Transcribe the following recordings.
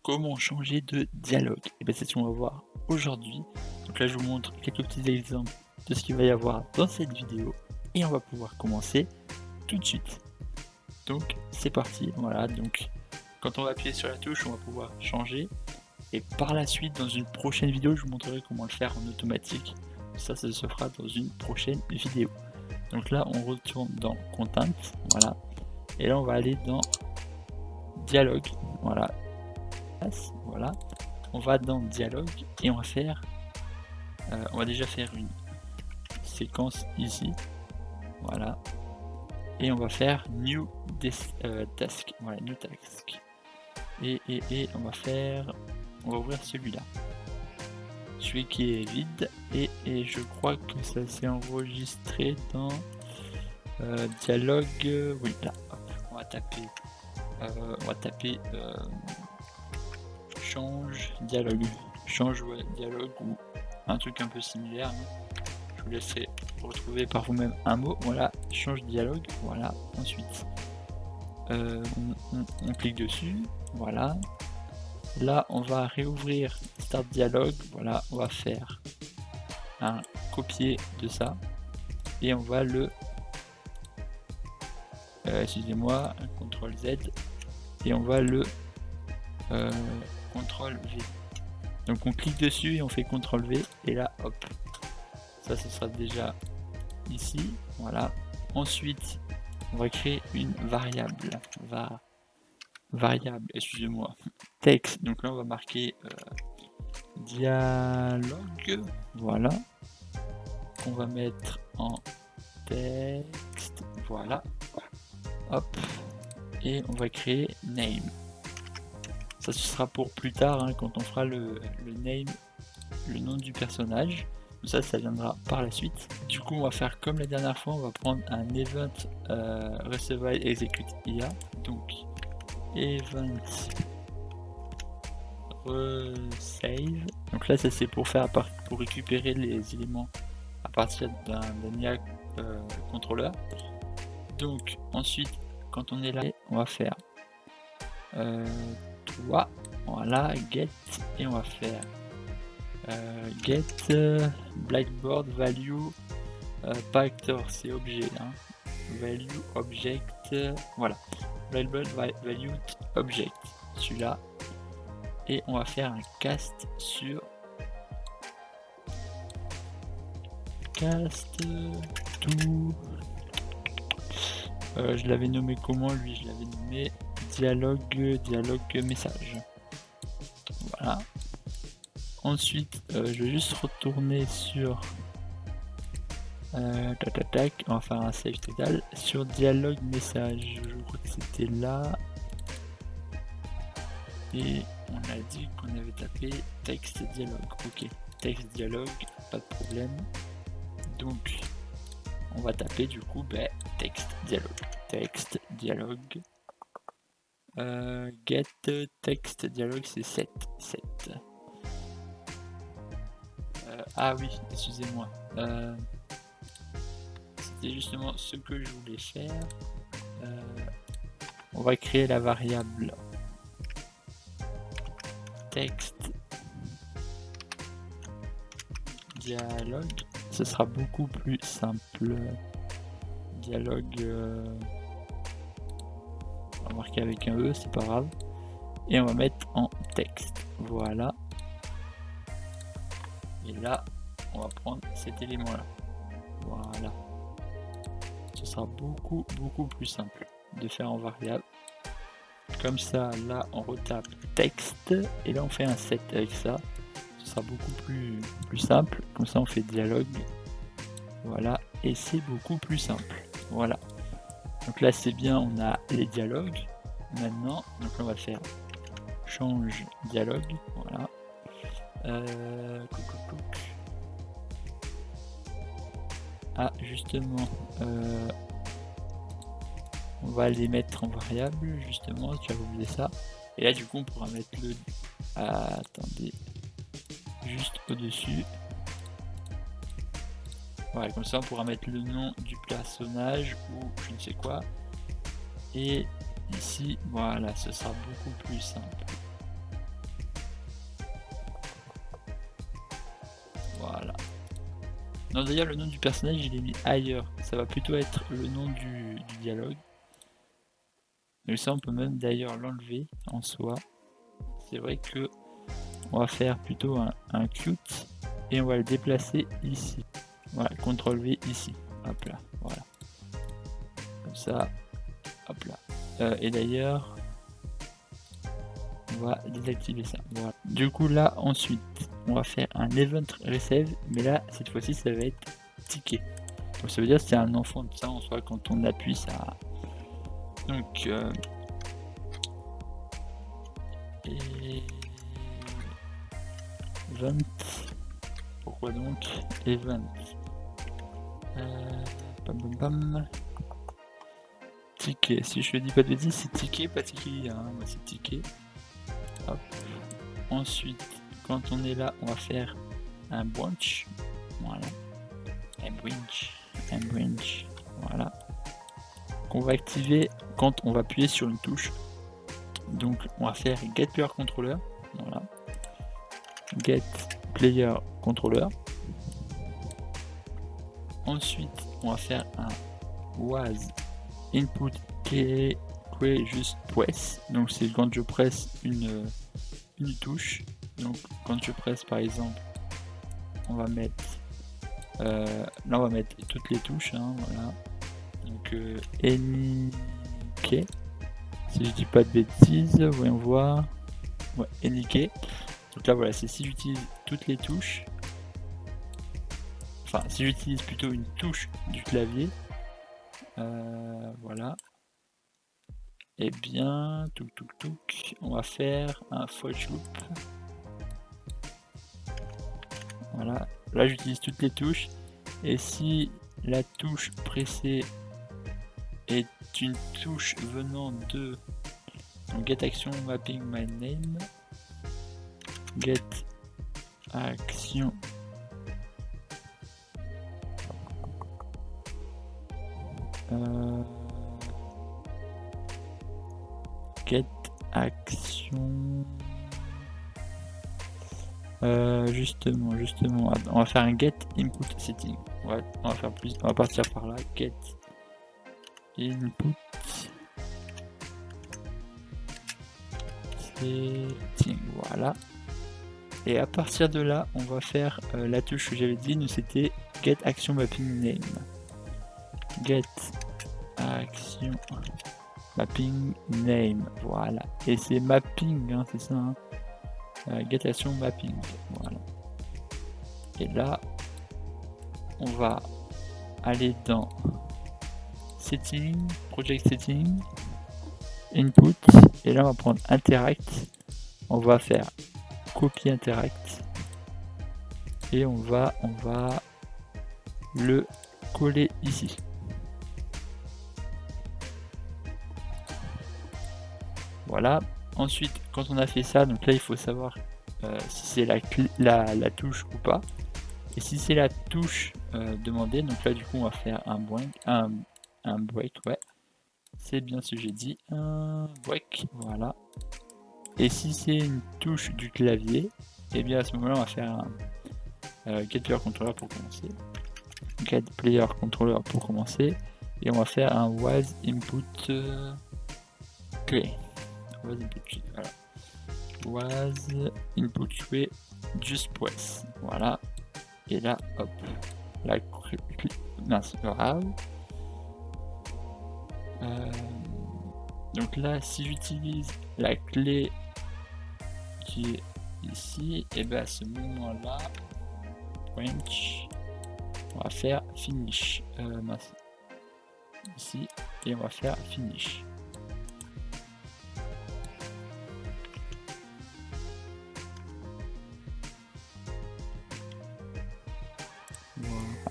comment changer de dialogue? Et bien c'est ce qu'on va voir aujourd'hui. Donc là je vous montre quelques petits exemples de ce qu'il va y avoir dans cette vidéo et on va pouvoir commencer tout de suite. Donc c'est parti, voilà, donc quand on va appuyer sur la touche, on va pouvoir changer et par la suite dans une prochaine vidéo, je vous montrerai comment le faire en automatique. Ça se fera dans une prochaine vidéo. Donc là on retourne dans Content, voilà, et là on va aller dans Dialogue, voilà, voilà, on va dans Dialogue et on va faire, on va déjà faire une séquence ici, voilà, et on va faire New Task, voilà, New Task, et on va ouvrir celui-là, celui qui est vide, et je crois que ça s'est enregistré dans Dialogue, oui, là, hop, on va taper change dialogue, dialogue ou un truc un peu similaire, hein. Je vous laisserai retrouver par vous-même un mot, voilà, change dialogue, voilà, ensuite on clique dessus, voilà, là on va réouvrir start dialogue, voilà, on va faire un copier de ça et on va le excusez-moi, CTRL Z, et on va le CTRL V. Donc on clique dessus et on fait CTRL V et là hop, ça ce sera déjà ici, voilà. Ensuite on va créer une variable, excusez-moi, texte. Donc là on va marquer dialogue, voilà, qu'on va mettre en texte, voilà, hop, et on va créer name. Ça ce sera pour plus tard, hein, quand on fera le name, le nom du personnage. Ça viendra par la suite. Du coup, on va faire comme la dernière fois, on va prendre un event receive execute IA. Donc, event resave. Donc là, ça c'est pour faire pour récupérer les éléments à partir d'un IA contrôleur. Donc, ensuite, quand on est là, on va faire 3, voilà, get, et on va faire get blackboard value pas actor, c'est objet, hein, value object, voilà, blackboard value object, celui-là, et on va faire un cast sur cast to je l'avais nommé comment lui, je l'avais nommé dialogue message, voilà. Ensuite, je vais juste retourner sur tac, on va faire un save total sur dialogue message. Je crois que c'était là. Et on a dit qu'on avait tapé texte dialogue. Ok, texte dialogue, pas de problème. Donc, on va taper du coup texte dialogue. Get text dialogue, c'est 7. Ah oui, excusez-moi. C'était justement ce que je voulais faire. On va créer la variable texte dialogue. Ce sera beaucoup plus simple. Dialogue. On va marquer avec un E, c'est pas grave. Et on va mettre en texte. Voilà. Et là, on va prendre cet élément-là. Voilà. Ce sera beaucoup plus simple de faire en variable. Comme ça, là, on retape texte et là, on fait un set avec ça. Ce sera beaucoup plus simple. Comme ça, on fait dialogue. Voilà. Et c'est beaucoup plus simple. Voilà. Donc là, c'est bien, on a les dialogues. Maintenant, donc là, on va faire change dialogue. Voilà. Ah, justement, on va les mettre en variable, justement, tu as oublié ça. Et là, du coup, on pourra mettre le... attendez, juste au-dessus. Voilà, comme ça, on pourra mettre le nom du personnage ou je ne sais quoi. Et ici, voilà, ce sera beaucoup plus simple. Non, d'ailleurs, le nom du personnage, il est mis ailleurs. Ça va plutôt être le nom du dialogue. Donc ça, on peut même d'ailleurs l'enlever en soi. C'est vrai que on va faire plutôt un cute et on va le déplacer ici. Voilà, CTRL V ici. Hop là, voilà. Comme ça, hop là. Et d'ailleurs, on va désactiver ça. Voilà. Du coup, là, ensuite, on va faire un event receive, mais là, cette fois-ci, ça va être ticket. Donc, ça veut dire que c'est un enfant de ça en soi. Quand on appuie, ça. Donc, event. Pourquoi donc event? Pam pam pam. Ticket. Si je ne dis pas de bêtises, c'est ticket, pas ticket. Hein. Moi, c'est ticket. Hop. Ensuite, quand on est là, on va faire un branch. Voilà. Un branch. Voilà. Qu'on va activer quand on va appuyer sur une touche. Donc, on va faire get player controller. Voilà. Get player controller. Ensuite, on va faire un was input key just press. Donc, c'est quand je presse une touche. Donc, quand je presse par exemple, on va mettre là, on va mettre toutes les touches. Hein, voilà. Donc, any key. Si je dis pas de bêtises, voyons voir. Ouais, any key. Donc là, voilà, c'est si j'utilise toutes les touches. Enfin, si j'utilise plutôt une touche du clavier, voilà. Et bien, on va faire un for each loop. Voilà, là j'utilise toutes les touches. Et si la touche pressée est une touche venant de donc, get action mapping my name, get action get action justement on va faire un get input setting. On va faire plus, on va partir par là, get input setting, voilà. Et à partir de là, on va faire la touche que j'avais dit, nous c'était get action mapping name. Get action mapping name, voilà. Et c'est mapping, hein, c'est ça. Hein. Get action mapping, voilà. Et là, on va aller dans setting, project setting, input, et là on va prendre interact. On va faire copier interact et on va le coller ici. Voilà. Ensuite, quand on a fait ça, donc là il faut savoir si c'est la touche ou pas. Et si c'est la touche demandée, donc là du coup on va faire un break, ouais. C'est bien ce que j'ai dit, un break, voilà. Et si c'est une touche du clavier, et bien à ce moment-là on va faire un get player controller pour commencer. Get player controller pour commencer. Et on va faire un was input clé. Was input clé, voilà. Was input clé just press. Voilà. Et là, hop. La mince, grave. Donc là, si j'utilise la clé qui est ici, et bien à ce moment-là, branch, on va faire finish. Mince. Ici, et on va faire finish.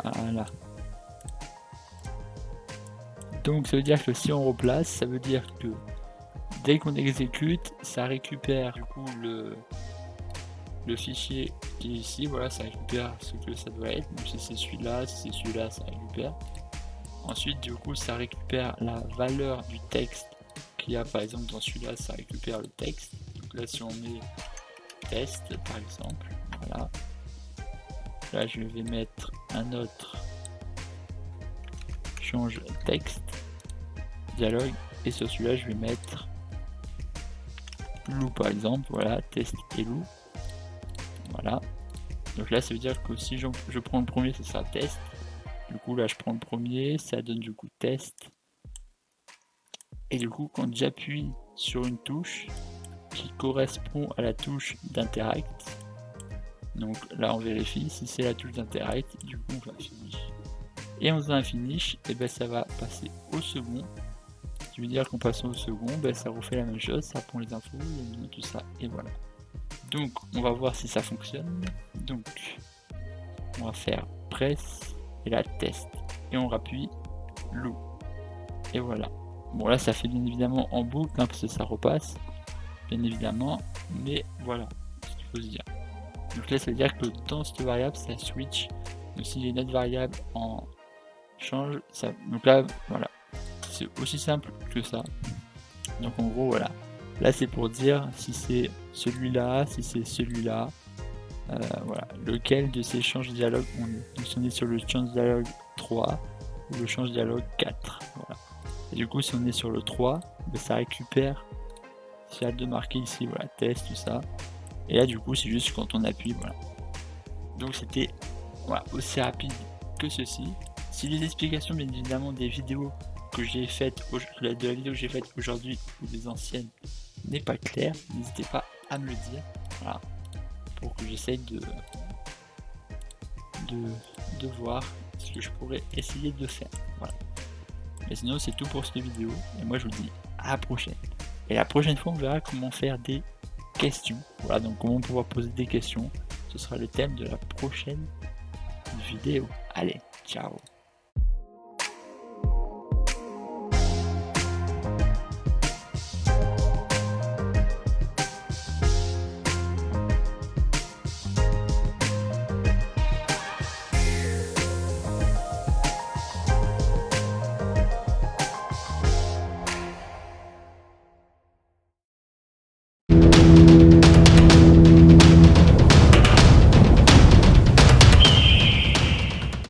Voilà. Donc ça veut dire que si on replace, ça veut dire que dès qu'on exécute, ça récupère du coup le fichier qui est ici, voilà, ça récupère ce que ça doit être. Donc si c'est celui-là, si c'est celui-là, ça récupère. Ensuite, du coup, ça récupère la valeur du texte qu'il y a, par exemple, dans celui-là, ça récupère le texte. Donc là, si on met test, par exemple, voilà. Là, je vais mettre un autre change texte, dialogue, et sur celui-là je vais mettre loup par exemple, voilà, test et loup, voilà. Donc là ça veut dire que si je prends le premier, ce sera test, du coup là je prends le premier, ça donne du coup test, et du coup quand j'appuie sur une touche qui correspond à la touche d'interact, donc là on vérifie si c'est la touche d'interact, du coup on va finish. Et en faisant un finish, et ben ça va passer au second. Ce qui veut dire qu'en passant au second, ben ça refait la même chose, ça prend les infos, les noms, tout ça, et voilà. Donc on va voir si ça fonctionne. Donc on va faire press et la test. Et on rappuie loup. Et voilà. Bon là ça fait bien évidemment en boucle, hein, parce que ça repasse, bien évidemment, mais voilà ce qu'il faut se dire. Donc là ça veut dire que dans cette variable ça switch. Donc si les notes variables en change ça, donc là voilà, c'est aussi simple que ça. Donc en gros voilà, là c'est pour dire si c'est celui-là, si c'est celui-là, voilà, lequel de ces change dialogue on est. Donc si on est sur le change dialogue 3 ou le change dialogue 4, voilà. Et du coup si on est sur le 3, ben, ça récupère, c'est à de marquer ici, voilà, test, tout ça. Et là du coup c'est juste quand on appuie, voilà. Donc c'était voilà, aussi rapide que ceci. Si les explications bien évidemment des vidéos que j'ai faites, de la vidéo que j'ai faite aujourd'hui ou des anciennes n'est pas claire, n'hésitez pas à me le dire, voilà, pour que j'essaye de voir ce que je pourrais essayer de faire, voilà. Mais sinon c'est tout pour cette vidéo, et moi je vous dis à la prochaine. Et la prochaine fois on verra comment faire des questions, voilà, donc comment pouvoir poser des questions, ce sera le thème de la prochaine vidéo. Allez, ciao.